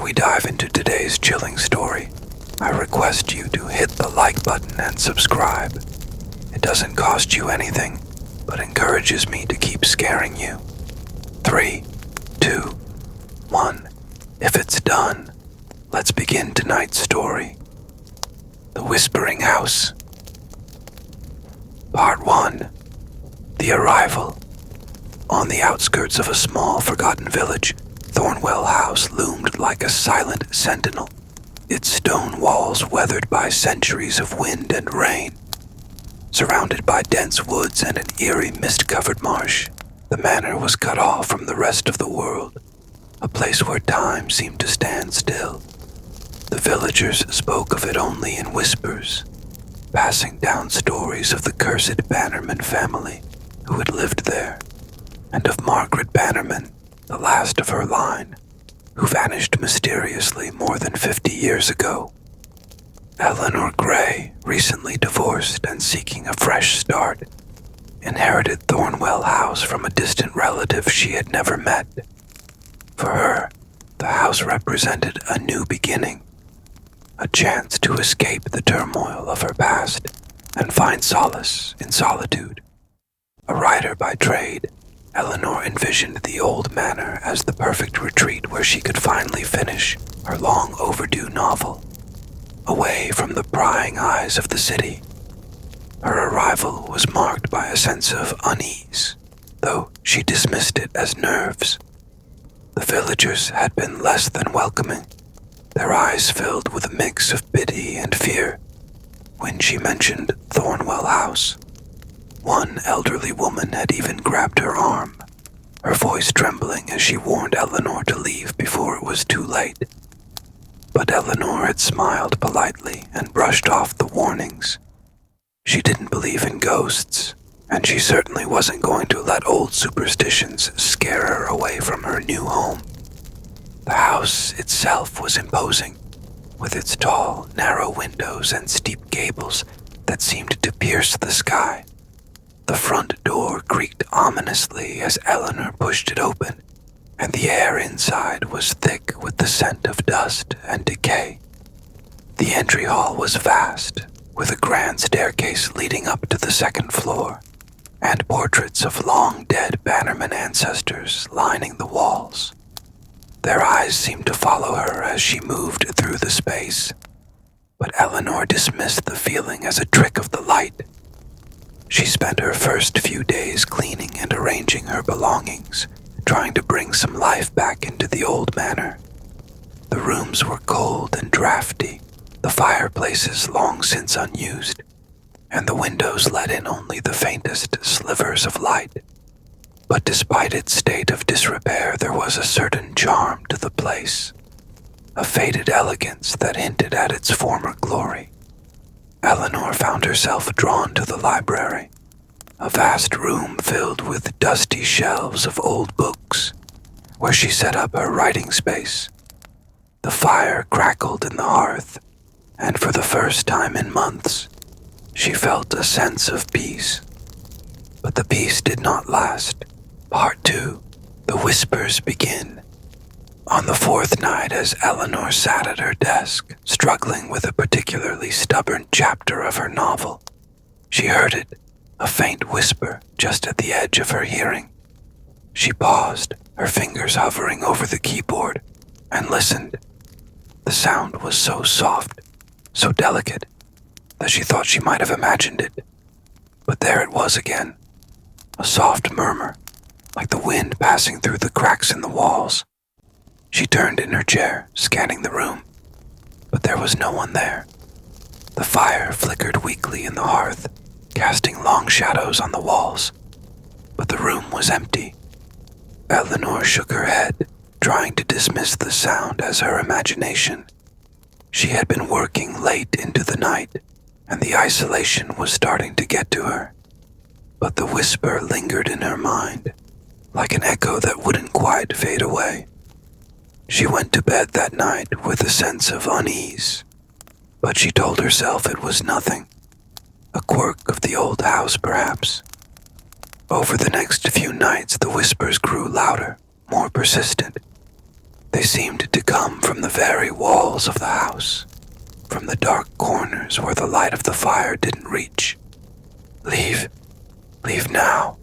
we dive into today's chilling story, I request you to hit the like button and subscribe. It doesn't cost you anything, but encourages me to keep scaring you. 3, 2, 1. If it's done, let's begin tonight's story. The Whispering House. Part 1. The Arrival. On the outskirts of a small, forgotten village, Thornwell House loomed like a silent sentinel, its stone walls weathered by centuries of wind and rain. Surrounded by dense woods and an eerie mist-covered marsh, the manor was cut off from the rest of the world, a place where time seemed to stand still. The villagers spoke of it only in whispers, passing down stories of the cursed Bannerman family who had lived there, and of Margaret Bannerman, the last of her line, who vanished mysteriously more than 50 years ago. Eleanor Gray, recently divorced and seeking a fresh start, inherited Thornwell House from a distant relative she had never met. For her, the house represented a new beginning, a chance to escape the turmoil of her past and find solace in solitude. A writer by trade, Eleanor envisioned the old manor as the perfect retreat where she could finally finish her long overdue novel, away from the prying eyes of the city. Her arrival was marked by a sense of unease, though she dismissed it as nerves. The villagers had been less than welcoming, their eyes filled with a mix of pity and fear when she mentioned Thornwell House. One elderly woman had even grabbed her arm, her voice trembling as she warned Eleanor to leave before it was too late. But Eleanor had smiled politely and brushed off the warnings. She didn't believe in ghosts, and she certainly wasn't going to let old superstitions scare her away from her new home. The house itself was imposing, with its tall, narrow windows and steep gables that seemed to pierce the sky. The front door creaked ominously as Eleanor pushed it open, and the air inside was thick with the scent of dust and decay. The entry hall was vast, with a grand staircase leading up to the second floor, and portraits of long-dead Bannerman ancestors lining the walls. Their eyes seemed to follow her as she moved through the space, but Eleanor dismissed the feeling as a trick of the light. She spent her first few days cleaning and arranging her belongings, trying to bring some life back into the old manor. The rooms were cold and drafty, the fireplaces long since unused, and the windows let in only the faintest slivers of light. But despite its state of disrepair, there was a certain charm to the place, a faded elegance that hinted at its former glory. Eleanor found herself drawn to the library, a vast room filled with dusty shelves of old books, where she set up her writing space. The fire crackled in the hearth, and for the first time in months, she felt a sense of peace. But the peace did not last. Part 2. The Whispers begin. On the fourth night, as Eleanor sat at her desk, struggling with a particularly stubborn chapter of her novel, she heard it, a faint whisper just at the edge of her hearing. She paused, her fingers hovering over the keyboard, and listened. The sound was so soft, so delicate, that she thought she might have imagined it. But there it was again, a soft murmur, like the wind passing through the cracks in the walls. She turned in her chair, scanning the room, but there was no one there. The fire flickered weakly in the hearth, casting long shadows on the walls, but the room was empty. Eleanor shook her head, trying to dismiss the sound as her imagination. She had been working late into the night, and the isolation was starting to get to her. But the whisper lingered in her mind, like an echo that wouldn't quite fade away. She went to bed that night with a sense of unease, but she told herself it was nothing, a quirk of the old house perhaps. Over the next few nights, the whispers grew louder, more persistent. They seemed to come from the very walls of the house, from the dark corners where the light of the fire didn't reach. "Leave. Leave now."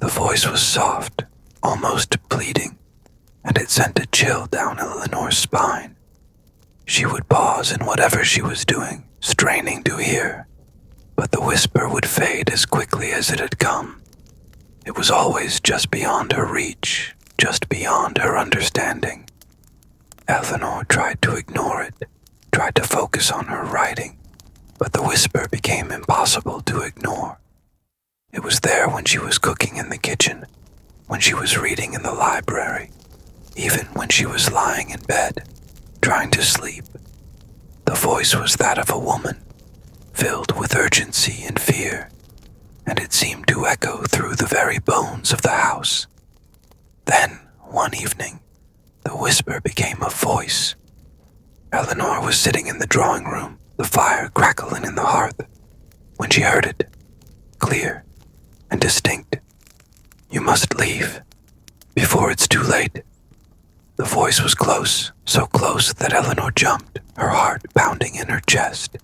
The voice was soft, almost pleading, and it sent a chill down Eleanor's spine. She would pause in whatever she was doing, straining to hear, but the whisper would fade as quickly as it had come. It was always just beyond her reach, just beyond her understanding. Eleanor tried to ignore it, tried to focus on her writing, but the whisper became impossible to ignore. It was there when she was cooking in the kitchen, when she was reading in the library, even when she was lying in bed, trying to sleep. The voice was that of a woman, filled with urgency and fear, and it seemed to echo through the very bones of the house. Then, one evening, the whisper became a voice. Eleanor was sitting in the drawing room, the fire crackling in the hearth, when she heard it, clear and distinct. "You must leave, before it's too late." The voice was close, so close that Eleanor jumped, her heart pounding in her chest.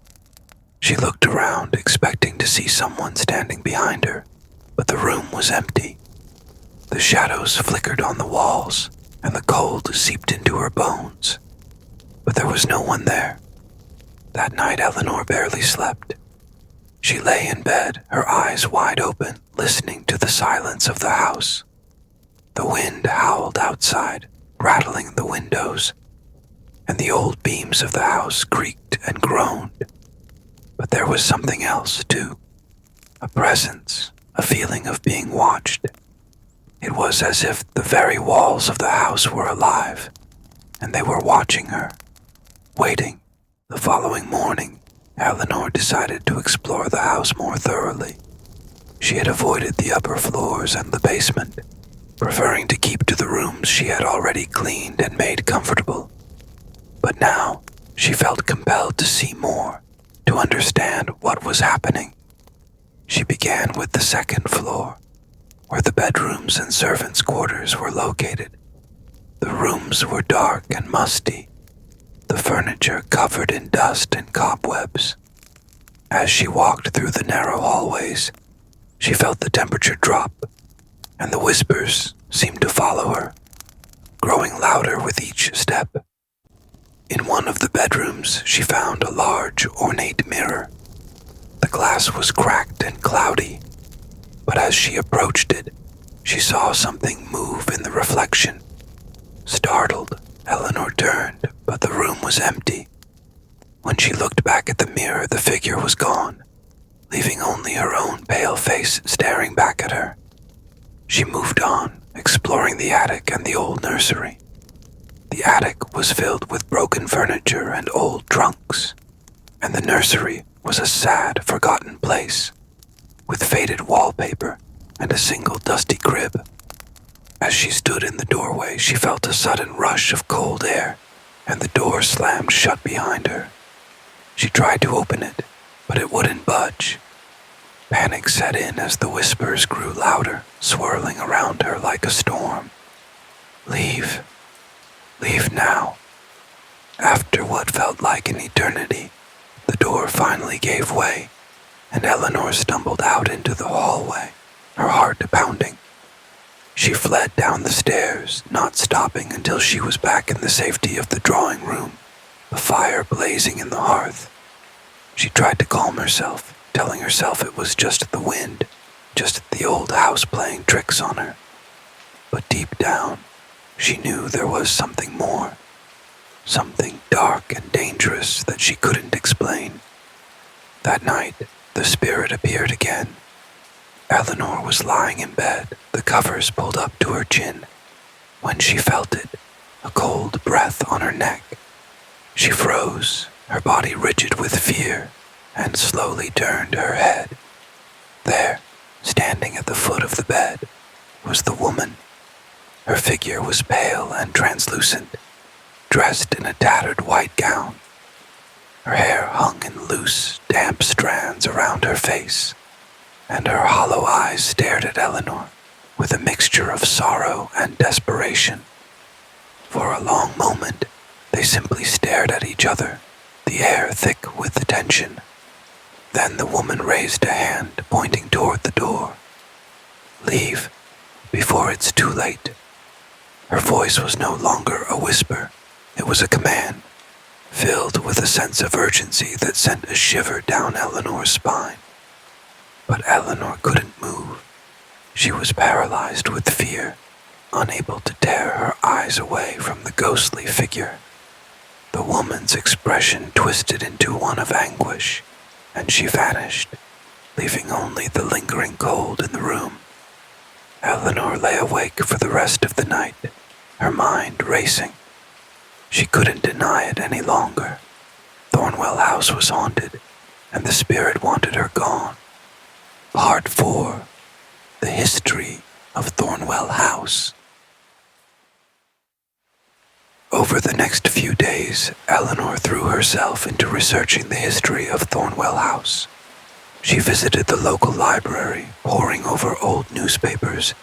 She looked around, expecting to see someone standing behind her, but the room was empty. The shadows flickered on the walls, and the cold seeped into her bones. But there was no one there. That night, Eleanor barely slept. She lay in bed, her eyes wide open, listening to the silence of the house. The wind howled outside, rattling the windows, and the old beams of the house creaked and groaned. But there was something else, too. A presence, a feeling of being watched. It was as if the very walls of the house were alive, and they were watching her, waiting. The following morning, Eleanor decided to explore the house more thoroughly. She had avoided the upper floors and the basement, preferring to keep to the rooms she had already cleaned and made comfortable. But now, she felt compelled to see more, to understand what was happening. She began with the second floor, where the bedrooms and servants' quarters were located. The rooms were dark and musty, the furniture covered in dust and cobwebs. As she walked through the narrow hallways, she felt the temperature drop, and the whispers seemed to follow her, growing louder with each step. In one of the bedrooms, she found a large, ornate mirror. The glass was cracked and cloudy, but as she approached it, she saw something move in the reflection. Startled, Eleanor turned, but the room was empty. When she looked back at the mirror, the figure was gone, leaving only her own pale face staring back at her. She moved on, exploring the attic and the old nursery. The attic was filled with broken furniture and old trunks, and the nursery was a sad, forgotten place, with faded wallpaper and a single dusty crib. As she stood in the doorway, she felt a sudden rush of cold air, and the door slammed shut behind her. She tried to open it, but it wouldn't budge. Panic set in as the whispers grew louder, swirling around her like a storm. "Leave. Leave now." After what felt like an eternity, the door finally gave way, and Eleanor stumbled out into the hallway, her heart pounding. She fled down the stairs, not stopping until she was back in the safety of the drawing room, the fire blazing in the hearth. She tried to calm herself, telling herself it was just the wind, just the old house playing tricks on her. But deep down, she knew there was something more, something dark and dangerous that she couldn't explain. That night, the spirit appeared again. Eleanor was lying in bed, the covers pulled up to her chin, when she felt it, a cold breath on her neck. She froze, her body rigid with fear, and slowly turned her head. There, standing at the foot of the bed, was the woman. Her figure was pale and translucent, dressed in a tattered white gown. Her hair hung in loose, damp strands around her face, and her hollow eyes stared at Eleanor with a mixture of sorrow and desperation. For a long moment, they simply stared at each other, the air thick with the tension. Then the woman raised a hand, pointing toward the door. "Leave, before it's too late." Her voice was no longer a whisper. It was a command, filled with a sense of urgency that sent a shiver down Eleanor's spine. But Eleanor couldn't move. She was paralyzed with fear, unable to tear her eyes away from the ghostly figure. The woman's expression twisted into one of anguish, and she vanished, leaving only the lingering cold in the room. Eleanor lay awake for the rest of the night, her mind racing. She couldn't deny it any longer. Thornwell House was haunted, and the spirit wanted her gone. Part 4. The History of Thornwell House. Over the next few days, Eleanor threw herself into researching the history of Thornwell House. She visited the local library, poring over old newspapers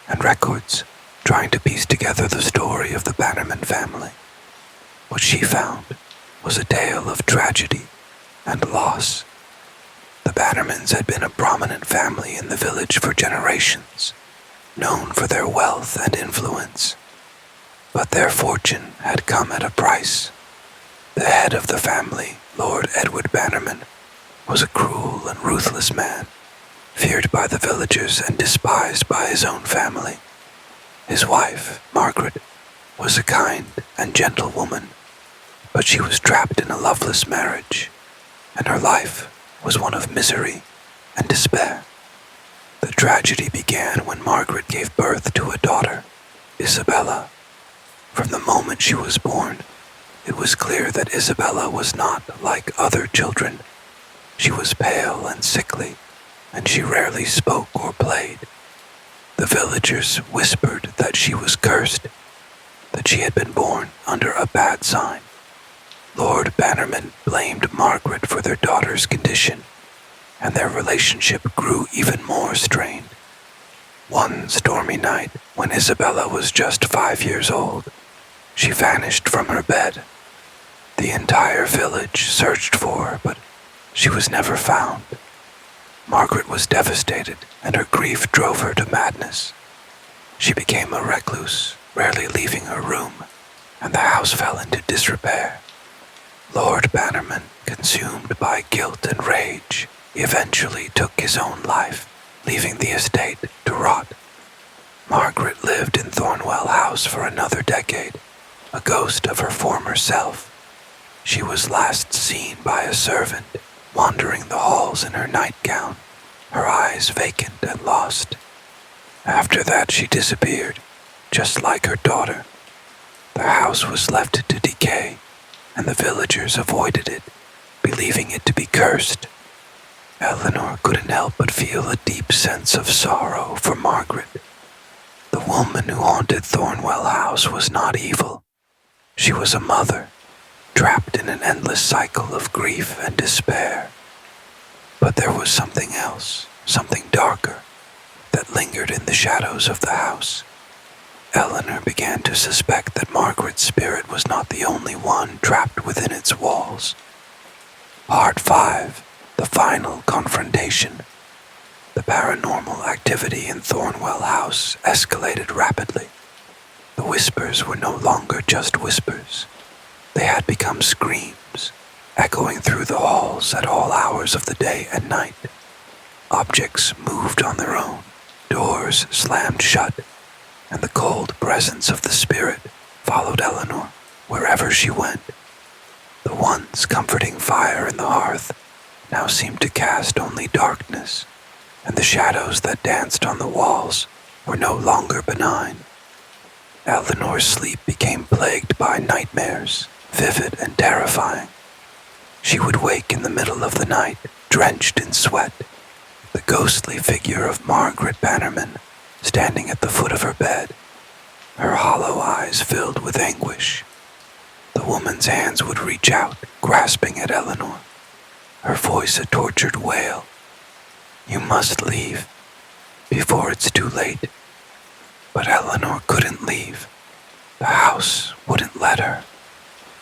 and records, trying to piece together the story of the Bannerman family. What she found was a tale of tragedy and loss. The Bannermans had been a prominent family in the village for generations, known for their wealth and influence. But their fortune had come at a price. The head of the family, Lord Edward Bannerman, was a cruel and ruthless man, feared by the villagers and despised by his own family. His wife, Margaret, was a kind and gentle woman, but she was trapped in a loveless marriage, and her life was one of misery and despair. The tragedy began when Margaret gave birth to a daughter, Isabella. From the moment she was born, it was clear that Isabella was not like other children. She was pale and sickly, and she rarely spoke or played. The villagers whispered that she was cursed, that she had been born under a bad sign. Lord Bannerman blamed Margaret for their daughter's condition, and their relationship grew even more strained. One stormy night, when Isabella was just 5 years old, she vanished from her bed. The entire village searched for her, but she was never found. Margaret was devastated, and her grief drove her to madness. She became a recluse, rarely leaving her room, and the house fell into disrepair. Lord Bannerman, consumed by guilt and rage, eventually took his own life, leaving the estate to rot. Margaret lived in Thornwell House for another decade, a ghost of her former self. She was last seen by a servant, wandering the halls in her nightgown, her eyes vacant and lost. After that she disappeared, just like her daughter. The house was left to decay, and the villagers avoided it, believing it to be cursed. Eleanor couldn't help but feel a deep sense of sorrow for Margaret. The woman who haunted Thornwell House was not evil. She was a mother, trapped in an endless cycle of grief and despair. But there was something else, something darker, that lingered in the shadows of the house. Eleanor began to suspect that Margaret's spirit was not the only one trapped within its walls. Part 5. The Final Confrontation. The paranormal activity in Thornwell House escalated rapidly. The whispers were no longer just whispers. They had become screams, echoing through the halls at all hours of the day and night. Objects moved on their own, doors slammed shut, and the cold presence of the spirit followed Eleanor wherever she went. The once comforting fire in the hearth now seemed to cast only darkness, and the shadows that danced on the walls were no longer benign. Eleanor's sleep became plagued by nightmares, vivid and terrifying. She would wake in the middle of the night, drenched in sweat, the ghostly figure of Margaret Bannerman standing at the foot of her bed, her hollow eyes filled with anguish. The woman's hands would reach out, grasping at Eleanor, her voice a tortured wail. "You must leave, before it's too late." But Eleanor couldn't leave. The house wouldn't let her.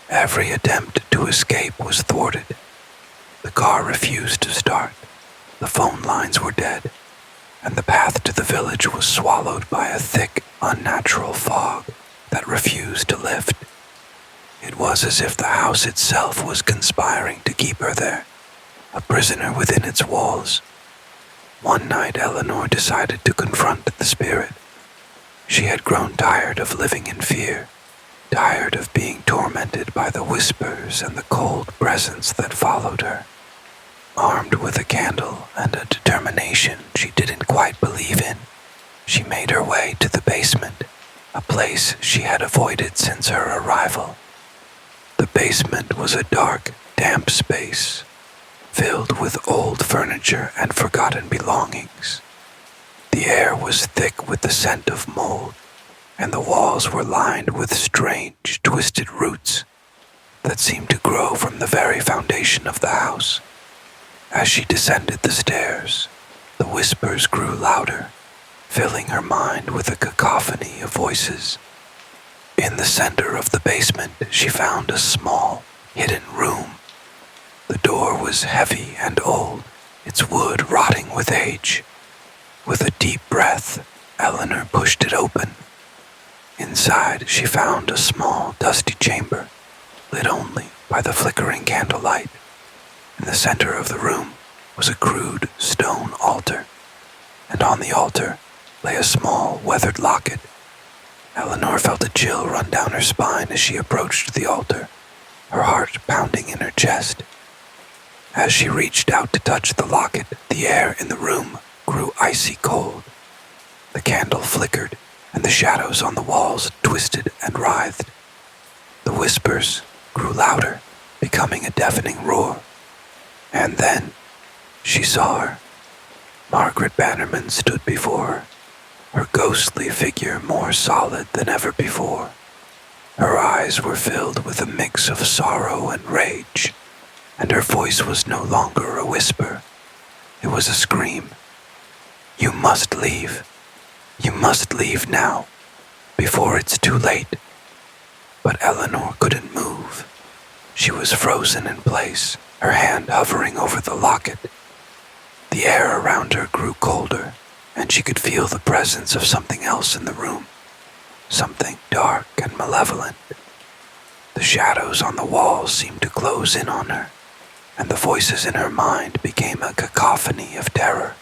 Every attempt to escape was thwarted. The car refused to start, the phone lines were dead, and the path to the village was swallowed by a thick, unnatural fog that refused to lift. It was as if the house itself was conspiring to keep her there, a prisoner within its walls. One night, Eleanor decided to confront the spirit. She had grown tired of living in fear, tired of being tormented by the whispers and the cold presence that followed her. Armed with a candle and a determination she didn't quite believe in, she made her way to the basement, a place she had avoided since her arrival. The basement was a dark, damp space, filled with old furniture and forgotten belongings. The air was thick with the scent of mold, and the walls were lined with strange, twisted roots that seemed to grow from the very foundation of the house. As she descended the stairs, the whispers grew louder, filling her mind with a cacophony of voices. In the center of the basement, she found a small, hidden room. The door was heavy and old, its wood rotting with age. With a deep breath, Eleanor pushed it open. Inside, she found a small, dusty chamber, lit only by the flickering candlelight. In the center of the room was a crude stone altar, and on the altar lay a small, weathered locket. Eleanor felt a chill run down her spine as she approached the altar, her heart pounding in her chest. As she reached out to touch the locket, the air in the room grew icy cold. The candle flickered, and the shadows on the walls twisted and writhed. The whispers grew louder, becoming a deafening roar. And then she saw her. Margaret Bannerman stood before her, her ghostly figure more solid than ever before. Her eyes were filled with a mix of sorrow and rage, and her voice was no longer a whisper. It was a scream. "You must leave. You must leave now, before it's too late." But Eleanor couldn't move. She was frozen in place, her hand hovering over the locket. The air around her grew colder, and she could feel the presence of something else in the room, something dark and malevolent. The shadows on the walls seemed to close in on her, and the voices in her mind became a cacophony of terror.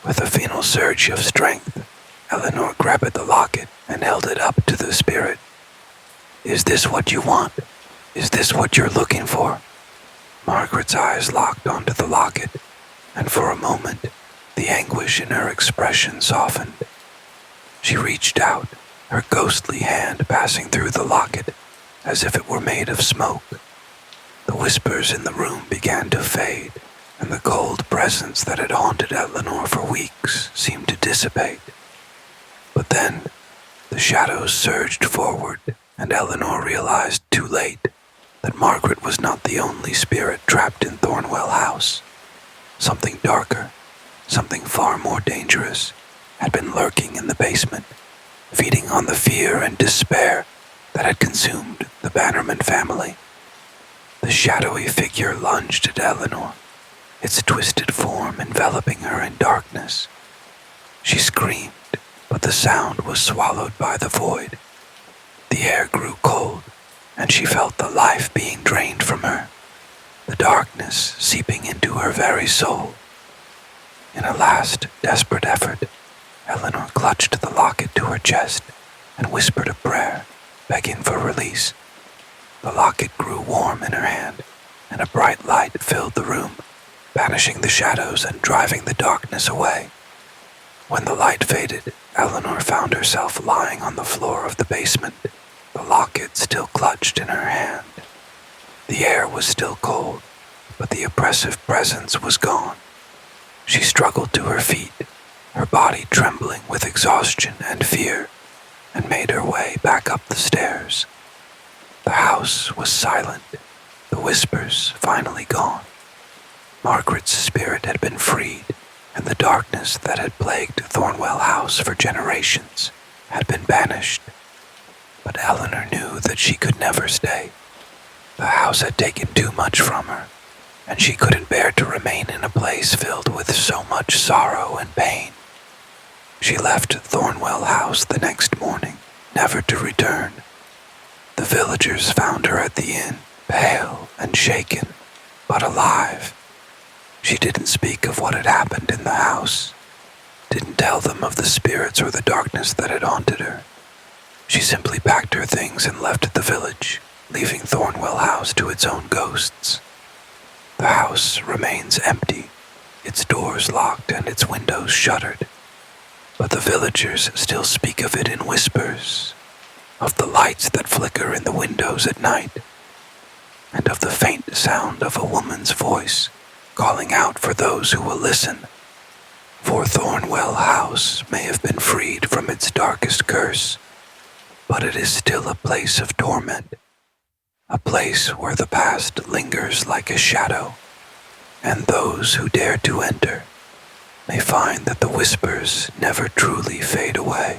With a final surge of strength, Eleanor grabbed the locket and held it up to the spirit. "Is this what you want? Is this what you're looking for?" Margaret's eyes locked onto the locket, and for a moment, the anguish in her expression softened. She reached out, her ghostly hand passing through the locket, as if it were made of smoke. The whispers in the room began to fade, and the cold presence that had haunted Eleanor for weeks seemed to dissipate. But then, the shadows surged forward, and Eleanor realized too late that Margaret was not the only spirit trapped in Thornwell House. Something darker, something far more dangerous, had been lurking in the basement, feeding on the fear and despair that had consumed the Bannerman family. The shadowy figure lunged at Eleanor, its twisted form enveloping her in darkness. She screamed, but the sound was swallowed by the void. The air grew cold, and she felt the life being drained from her, the darkness seeping into her very soul. In a last, desperate effort, Eleanor clutched the locket to her chest and whispered a prayer, begging for release. The locket grew warm in her hand, and a bright light filled the room, banishing the shadows and driving the darkness away. When the light faded, Eleanor found herself lying on the floor of the basement, the locket still clutched in her hand. The air was still cold, but the oppressive presence was gone. She struggled to her feet, her body trembling with exhaustion and fear, and made her way back up the stairs. The house was silent, the whispers finally gone. Margaret's spirit had been freed, and the darkness that had plagued Thornwell House for generations had been banished. but Eleanor knew that she could never stay. The house had taken too much from her, and she couldn't bear to remain in a place filled with so much sorrow and pain. She left Thornwell House the next morning, never to return. The villagers found her at the inn, pale and shaken, but alive. She didn't speak of what had happened in the house, didn't tell them of the spirits or the darkness that had haunted her. She simply packed her things and left the village, leaving Thornwell House to its own ghosts. The house remains empty, its doors locked and its windows shuttered. But the villagers still speak of it in whispers, of the lights that flicker in the windows at night, and of the faint sound of a woman's voice calling out for those who will listen. For Thornwell House may have been freed from its darkest curse, but it is still a place of torment, a place where the past lingers like a shadow, and those who dare to enter may find that the whispers never truly fade away.